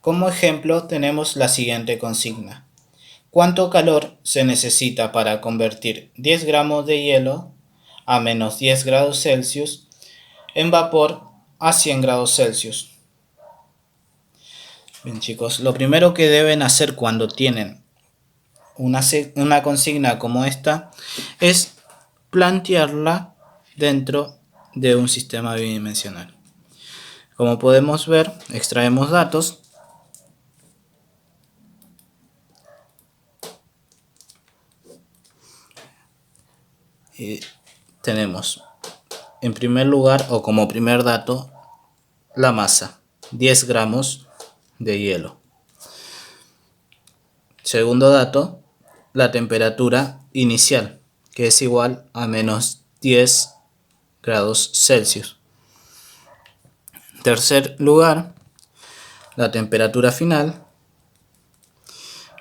Como ejemplo tenemos la siguiente consigna. ¿Cuánto calor se necesita para convertir 10 gramos de hielo a menos 10 grados Celsius en vapor a 100 grados Celsius? Bien chicos, lo primero que deben hacer cuando tienen una consigna como esta es plantearla dentro de un sistema bidimensional. Como podemos ver, extraemos datos y tenemos en primer lugar o como primer dato la masa, 10 gramos de hielo. Segundo dato, la temperatura inicial, que es igual a menos 10 grados Celsius. Tercer lugar, la temperatura final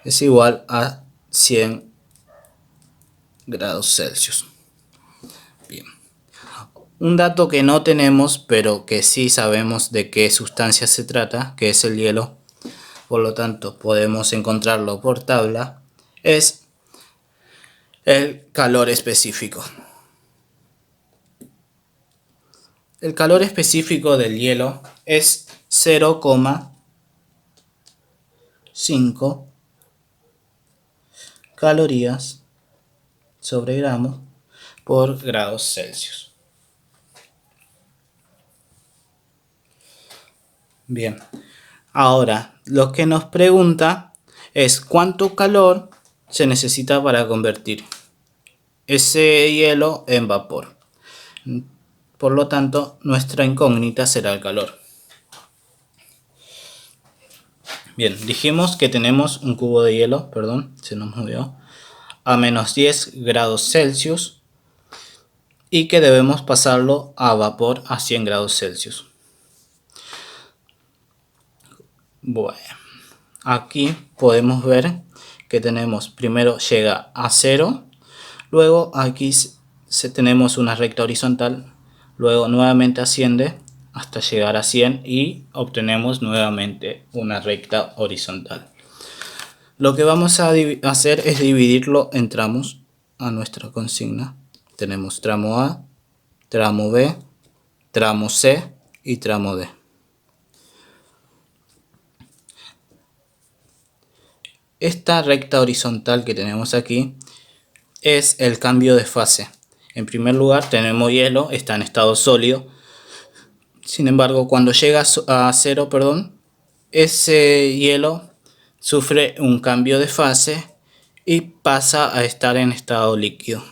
es igual a 100 grados Celsius. Bien. Un dato que no tenemos, pero que sí sabemos de qué sustancia se trata, que es el hielo, por lo tanto podemos encontrarlo por tabla, es el calor específico. El calor específico del hielo es 0,5 calorías sobre gramos por grados Celsius. Bien, ahora lo que nos pregunta es cuánto calor se necesita para convertir ese hielo en vapor. Por lo tanto, nuestra incógnita será el calor. Bien, dijimos que tenemos un cubo de hielo, perdón, se nos movió, a menos 10 grados Celsius y que debemos pasarlo a vapor a 100 grados Celsius. Bueno, aquí podemos ver que tenemos, primero llega a 0, luego aquí tenemos una recta horizontal, luego nuevamente asciende hasta llegar a 100 y obtenemos nuevamente una recta horizontal. Lo que vamos a hacer es dividirlo en tramos a nuestra consigna. Tenemos tramo A, tramo B, tramo C y tramo D. Esta recta horizontal que tenemos aquí es el cambio de fase. En primer lugar tenemos hielo, está en estado sólido. Sin embargo, cuando llega a 0, ese hielo sufre un cambio de fase y pasa a estar en estado líquido.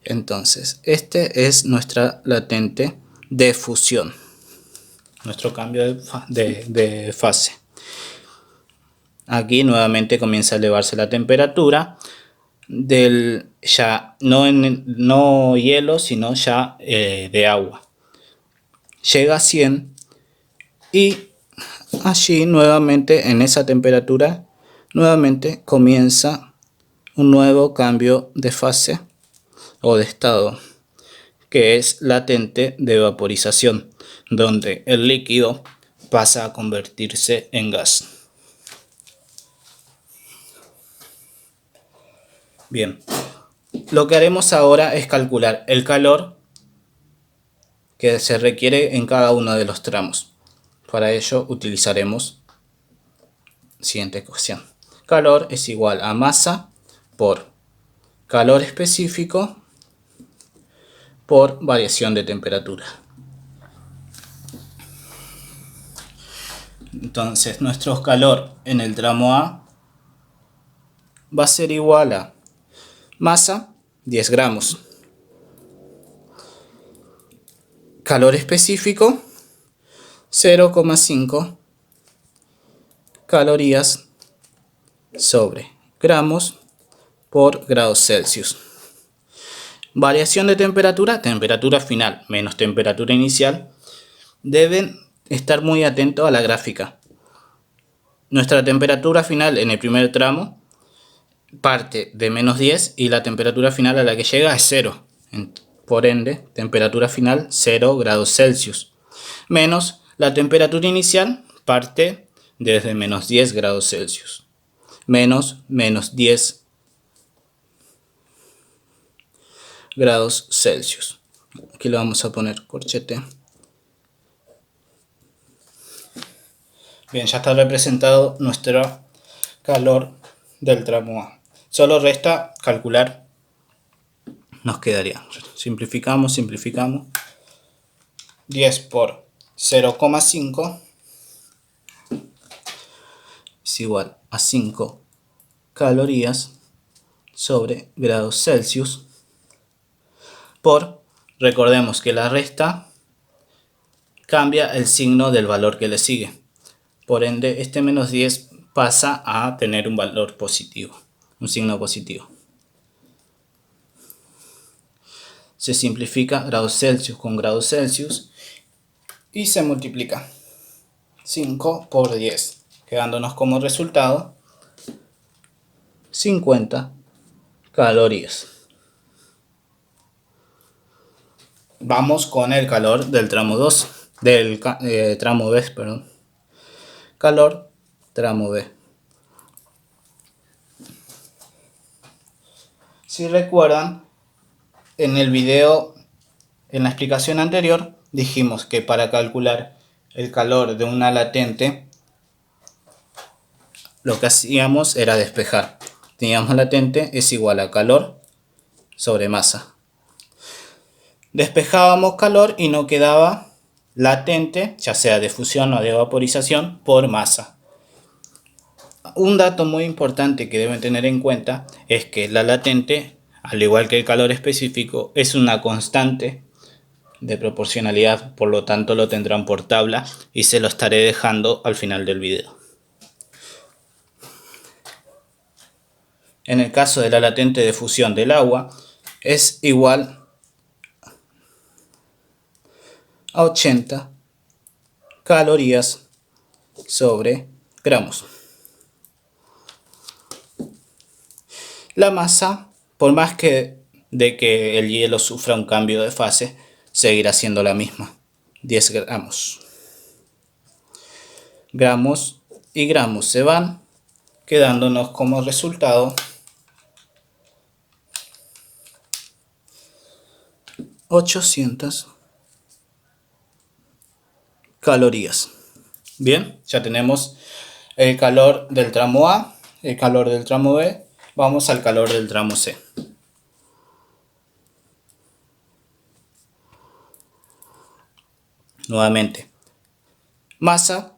Entonces, este es nuestra latente de fusión, nuestro cambio de fase. Aquí nuevamente comienza a elevarse la temperatura del ya no hielo, sino ya de agua. Llega a 100 y allí nuevamente en esa temperatura nuevamente comienza un nuevo cambio de fase o de estado, que es latente de vaporización, donde el líquido pasa a convertirse en gas. Bien, lo que haremos ahora es calcular el calor que se requiere en cada uno de los tramos. Para ello utilizaremos la siguiente ecuación. Calor es igual a masa por calor específico por variación de temperatura. Entonces nuestro calor en el tramo A va a ser igual a masa 10 gramos, calor específico 0,5 calorías sobre gramos por grados Celsius. Variación de temperatura, temperatura final menos temperatura inicial. Deben estar muy atentos a la gráfica. Nuestra temperatura final en el primer tramo parte de menos 10 y la temperatura final a la que llega es 0. Por ende, temperatura final 0 grados Celsius. Menos la temperatura inicial parte desde menos 10 grados Celsius. Menos 10 grados Celsius. Aquí le vamos a poner corchete. Bien, ya está representado nuestro calor del tramo A. Solo resta calcular. Nos quedaría, simplificamos. 10 por 0,5 es igual a 5 calorías sobre grados Celsius por, recordemos que la resta cambia el signo del valor que le sigue. Por ende, este menos 10 pasa a tener un valor positivo, un signo positivo. Se simplifica grados Celsius con grados Celsius y se multiplica 5 por 10, quedándonos como resultado 50 calorías. Vamos con el calor del tramo 2, del tramo B, perdón. Calor tramo B. Si recuerdan, en el video, en la explicación anterior, dijimos que para calcular el calor de una latente, lo que hacíamos era despejar. Teníamos latente es igual a calor sobre masa. Despejábamos calor y no quedaba latente, ya sea de fusión o de vaporización, por masa. Un dato muy importante que deben tener en cuenta es que la latente, al igual que el calor específico, es una constante de proporcionalidad, por lo tanto lo tendrán por tabla y se lo estaré dejando al final del video. En el caso de la latente de fusión del agua, es igual a 80 calorías sobre gramos. La masa, por más que el hielo sufra un cambio de fase, seguirá siendo la misma, 10 gramos. Gramos y gramos se van, quedándonos como resultado 800 calorías. Bien, ya tenemos el calor del tramo A, el calor del tramo B. Vamos al calor del tramo C. Nuevamente, masa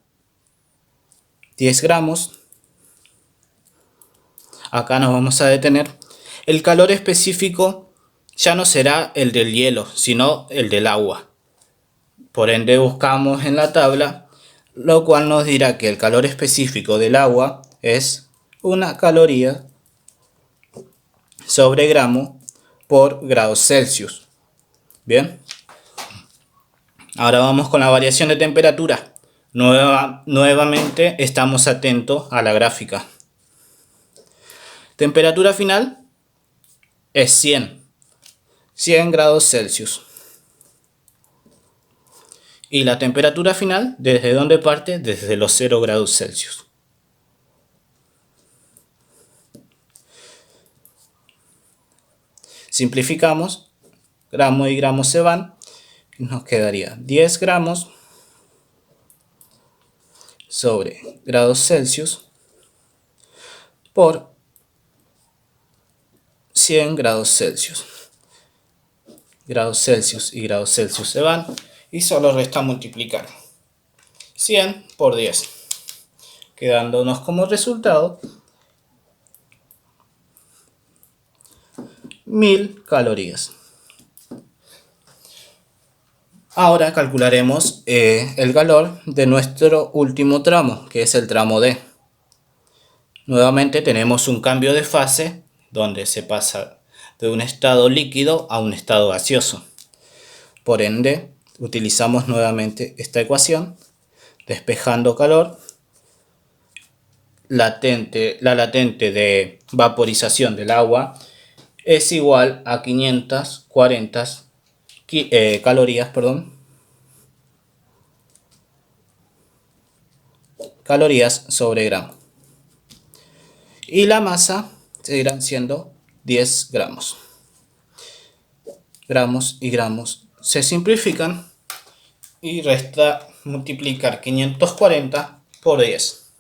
10 gramos. Acá nos vamos a detener. El calor específico ya no será el del hielo, sino el del agua. Por ende buscamos en la tabla, lo cual nos dirá que el calor específico del agua es 1 caloría sobre gramo por grados Celsius. Bien. Ahora vamos con la variación de temperatura. Nuevamente estamos atentos a la gráfica. Temperatura final es 100 grados Celsius. Y la temperatura final, ¿desde dónde parte? Desde los 0 grados Celsius. Simplificamos, gramos y gramos se van, y nos quedaría 10 gramos sobre grados Celsius por 100 grados Celsius. Grados Celsius y grados Celsius se van y solo resta multiplicar 100 por 10, quedándonos como resultado 1000 calorías. Ahora calcularemos el calor de nuestro último tramo, que es el tramo D. Nuevamente tenemos un cambio de fase donde se pasa de un estado líquido a un estado gaseoso. Por ende, utilizamos nuevamente esta ecuación, despejando calor, la latente de vaporización del agua es igual a 540 calorías, calorías sobre gramo. Y la masa seguirán siendo 10 gramos. Gramos y gramos se simplifican y resta multiplicar 540 por 10,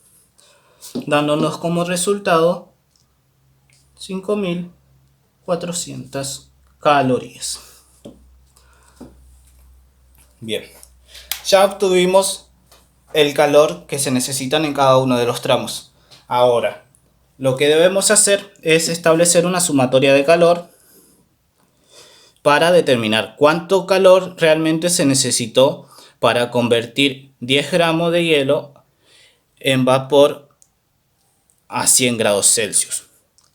dándonos como resultado 5400 calorías. Bien, ya obtuvimos el calor que se necesitan en cada uno de los tramos. Ahora, lo que debemos hacer es establecer una sumatoria de calor para determinar cuánto calor realmente se necesitó para convertir 10 gramos de hielo en vapor a 100 grados Celsius.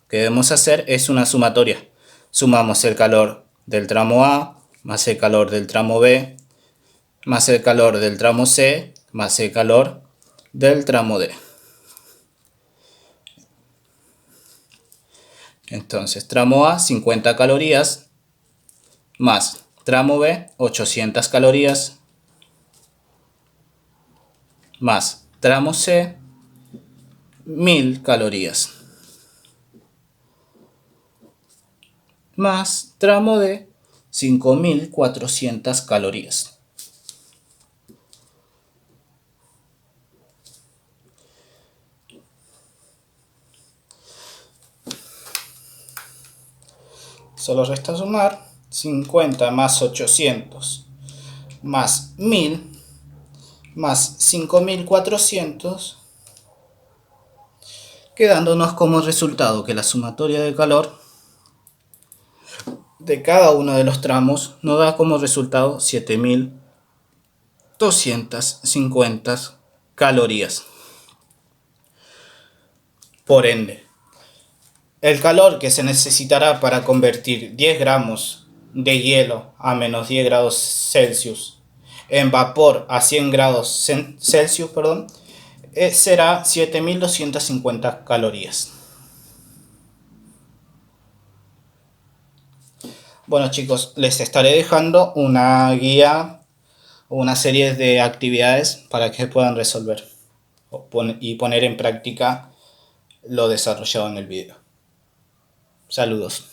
Lo que debemos hacer es una sumatoria. Sumamos el calor del tramo A más el calor del tramo B más el calor del tramo C más el calor del tramo D. Entonces, tramo A 50 calorías más tramo B 800 calorías más tramo C 1000 calorías más tramo D 5400 calorías. Solo resta sumar 50 más 800 más 1000 más 5400, quedándonos como resultado que la sumatoria de calor de cada uno de los tramos nos da como resultado 7250 calorías. Por ende, el calor que se necesitará para convertir 10 gramos de hielo a menos 10 grados Celsius en vapor a 100 grados Celsius, será 7250 calorías. Bueno chicos, les estaré dejando una guía o una serie de actividades para que puedan resolver y poner en práctica lo desarrollado en el video. Saludos.